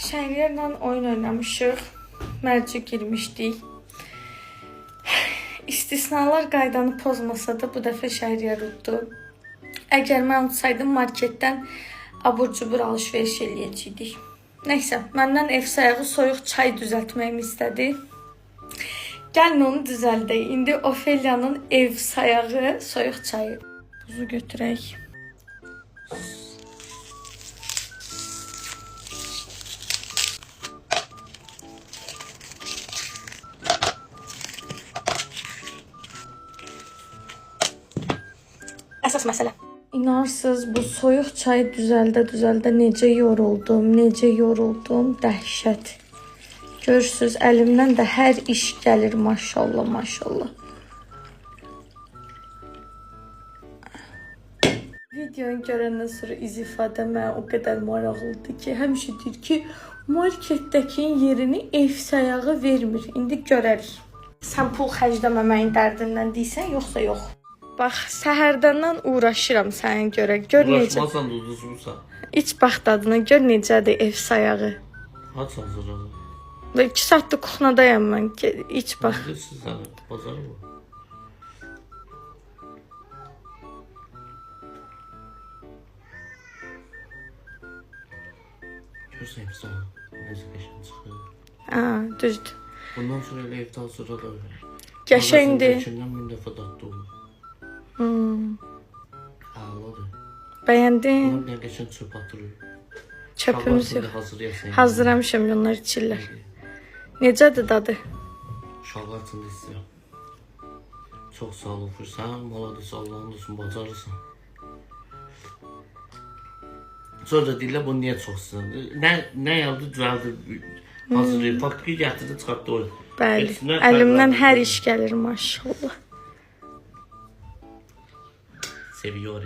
Şəhriyarla oyun oynamışıq. Mərci girmişdik. İstisnalar qaydanı pozmasa da bu dəfə Şəhriyar uddu. Əgər mən utsaydım marketdən abur-cubur alış-veriş eləyəcəkdik. Nəysə, məndən ev sayağı soyuq çay düzəltməyimi istədi. Gəlin onu düzəldək. İndi Ofeliyanın ev sayağı soyuq çayı. Buzu götürək. Əsas məsələ. İnarsınız, bu soyuq çayı düzəldə necə yoruldum, dəhşət. Görürsünüz, əlimdən də hər iş gəlir, maşallah, maşallah. Videonu görəndən sonra iz ifadəm o qədər maraqlıdır ki, həmişə deyir ki, marketdəkin yerini ev sayağı vermir. İndi görərik. Sən pul xərcləməməyin dərdindən deyirsən, yoxsa yox? Bax, səhərdən uğraşıram sənə görə. Gör necə. Uğraşmazsan da uduzmursan. İç bax dadına, gör necədir ev sayağı. Haç hazırladım. 2 saatdır kuxnadayam mən. İç bax. Siz səni, bazarı bu. Görsən sana, necə qəşəng çıxır. Düzdür. Bundan sonra elə evdə hazırla da öyrən. Qəşəngdir. Keçindən 1000 dəfə daddı olur. Ağladı. Bəyəndin? Bunun nə qəşəng çöp atırır. Çöpümüz yox. Hazırlayasın. Hazırlamışam, onlar içirlər. Necədir dadı? Şalqatını istəyirəm. Çox sağ ol Fırsan, maladis Allah'ın olsun, bacarırsan. Sonra da deyirlər, bu niyə çox sınır? Nə yapdı, düzəldi, hazırlayıb, fakri gətirdi, çıxartdı oyun. Bəli, əlimdən hər iş gəlir, maşallah. Seviyor.